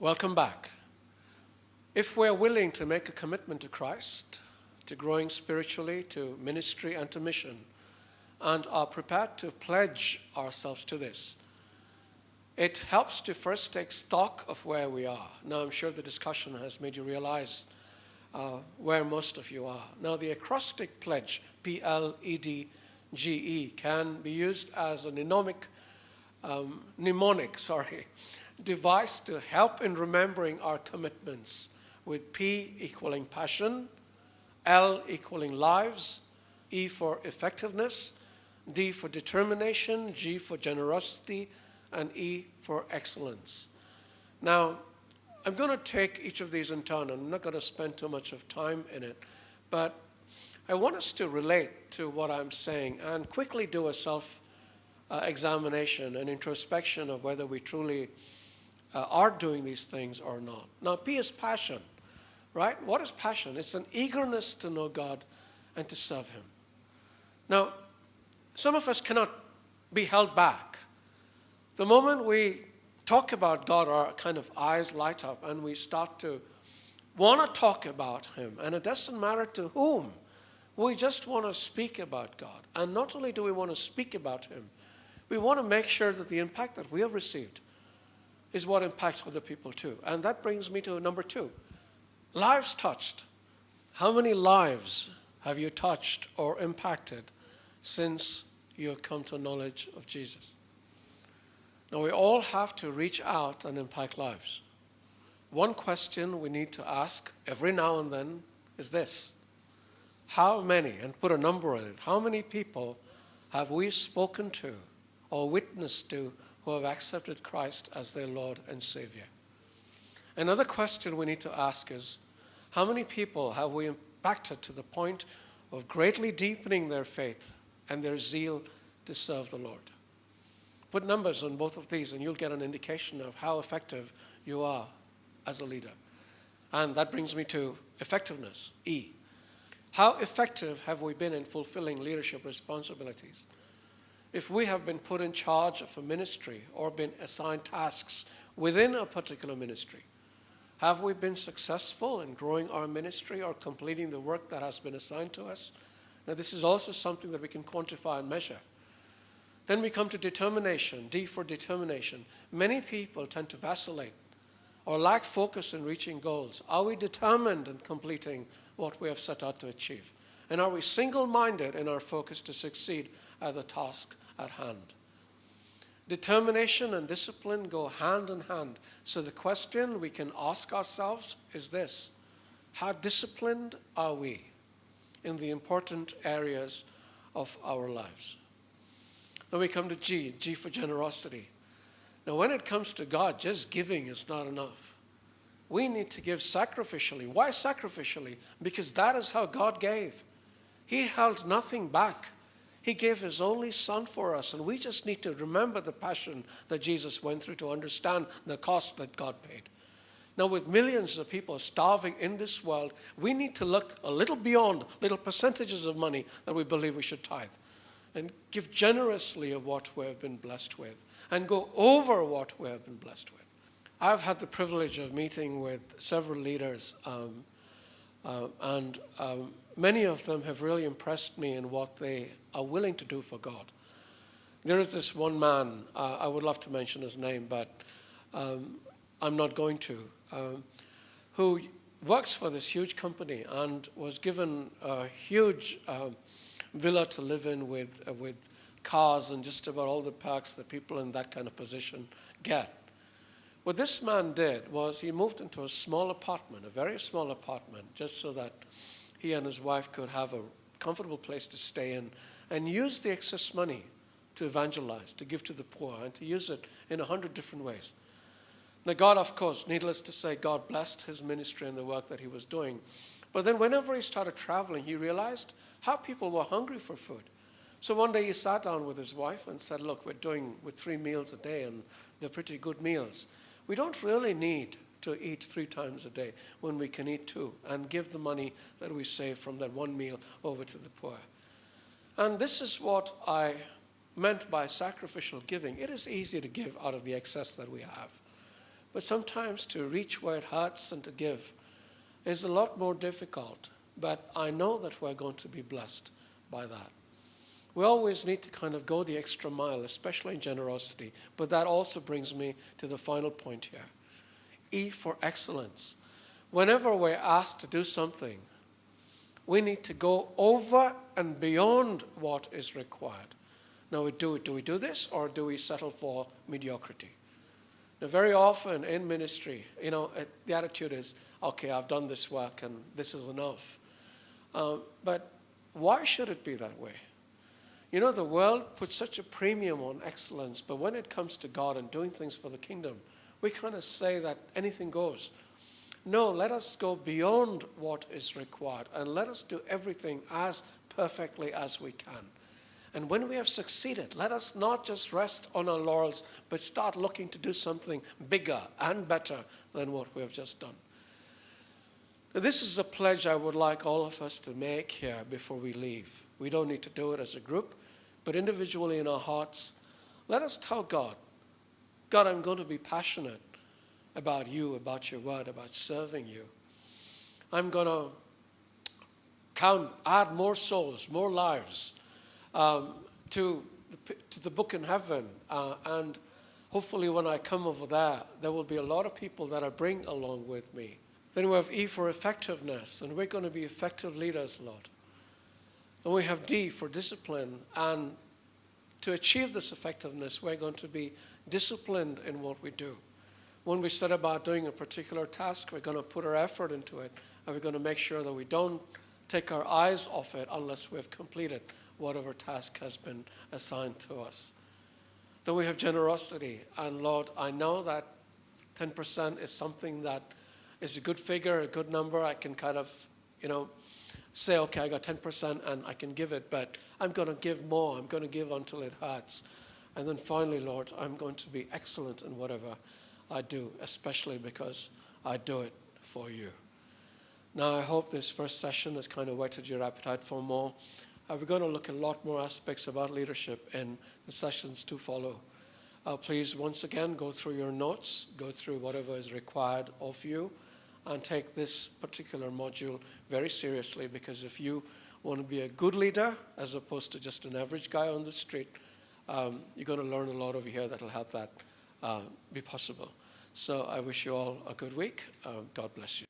Welcome back. If we're willing to make a commitment to Christ, to growing spiritually, to ministry and to mission, and are prepared to pledge ourselves to this, it helps to first take stock of where we are. Now, I'm sure the discussion has made you realize where most of you are. Now, the acrostic pledge, PLEDGE, can be used as a mnemonic device to help in remembering our commitments, with P equaling passion, L equaling lives, E for effectiveness, D for determination, G for generosity, and E for excellence. Now, I'm going to take each of these in turn. I'm not going to spend too much of time in it, but I want us to relate to what I'm saying and quickly do a self-examination and introspection of whether we truly are doing these things or not. Now, P is passion, right? What is passion? It's an eagerness to know God and to serve Him. Now, some of us cannot be held back. The moment we talk about God, our kind of eyes light up and we start to want to talk about Him. And it doesn't matter to whom. We just want to speak about God. And not only do we want to speak about Him, we want to make sure that the impact that we have received is what impacts other people too. And that brings me to number 2. Lives touched. How many lives have you touched or impacted since you have come to knowledge of Jesus? Now, we all have to reach out and impact lives. One question we need to ask every now and then is this: how many, and put a number on it, how many people have we spoken to or witnessed to who have accepted Christ as their Lord and Savior? Another question we need to ask is, how many people have we impacted to the point of greatly deepening their faith and their zeal to serve the Lord? Put numbers on both of these and you'll get an indication of how effective you are as a leader. And that brings me to effectiveness, E. How effective have we been in fulfilling leadership responsibilities? If we have been put in charge of a ministry or been assigned tasks within a particular ministry, have we been successful in growing our ministry or completing the work that has been assigned to us? Now, this is also something that we can quantify and measure. Then we come to determination, D for determination. Many people tend to vacillate or lack focus in reaching goals. Are we determined in completing what we have set out to achieve? And are we single-minded in our focus to succeed at the task at hand? Determination and discipline go hand in hand. So the question we can ask ourselves is this: how disciplined are we in the important areas of our lives? Then we come to G for generosity. Now, when it comes to God, just giving is not enough. We need to give sacrificially. Why sacrificially? Because that is how God gave. He held nothing back. He gave His only Son for us, and we just need to remember the passion that Jesus went through to understand the cost that God paid. Now, with millions of people starving in this world, we need to look a little beyond little percentages of money that we believe we should tithe, and give generously of what we have been blessed with, and go over what we have been blessed with. I've had the privilege of meeting with several leaders, and many of them have really impressed me in what they are willing to do for God. There is this one man, I would love to mention his name, but I'm not going to, who works for this huge company and was given a huge villa to live in with cars and just about all the perks that people in that kind of position get. What this man did was he moved into a small apartment, a very small apartment, just so that he and his wife could have a comfortable place to stay in, and use the excess money to evangelize, to give to the poor, and to use it in 100 different ways. Now, God, of course, needless to say, God blessed his ministry and the work that he was doing. But then whenever he started traveling, he realized how people were hungry for food. So one day he sat down with his wife and said, look, we're doing with 3 meals a day, and they're pretty good meals. We don't really need to eat 3 times a day when we can eat 2 and give the money that we save from that one meal over to the poor. And this is what I meant by sacrificial giving. It is easy to give out of the excess that we have. But sometimes to reach where it hurts and to give is a lot more difficult. But I know that we're going to be blessed by that. We always need to kind of go the extra mile, especially in generosity. But that also brings me to the final point here. E for excellence. Whenever we're asked to do something, we need to go over and beyond what is required. Now, do we do this, or do we settle for mediocrity? Now, very often in ministry, the attitude is, okay, I've done this work and this is enough. But why should it be that way? The world puts such a premium on excellence, but when it comes to God and doing things for the kingdom, we kind of say that anything goes. No, let us go beyond what is required, and let us do everything as perfectly as we can. And when we have succeeded, let us not just rest on our laurels, but start looking to do something bigger and better than what we have just done. Now, this is a pledge I would like all of us to make here before we leave. We don't need to do it as a group, but individually in our hearts, let us tell God, God, I'm going to be passionate about you, about your word, about serving you. I'm going to add more souls, more lives to the book in heaven. And hopefully when I come over there will be a lot of people that I bring along with me. Then we have E for effectiveness, and we're going to be effective leaders, Lord. And we have D for discipline, and to achieve this effectiveness, we're going to be disciplined in what we do. When we set about doing a particular task, we're going to put our effort into it, and we're going to make sure that we don't take our eyes off it unless we've completed whatever task has been assigned to us. Then we have generosity, and Lord, I know that 10% is something that is a good figure, a good number. I can kind of, say, okay, I got 10% and I can give it, but I'm going to give more. I'm going to give until it hurts. And then finally, Lord, I'm going to be excellent in whatever I do, especially because I do it for you. Now, I hope this first session has kind of whetted your appetite for more. We're going to look at a lot more aspects about leadership in the sessions to follow. Please, once again, go through your notes, go through whatever is required of you, and take this particular module very seriously, because if you want to be a good leader as opposed to just an average guy on the street, you're going to learn a lot over here that will help that be possible. So I wish you all a good week. God bless you.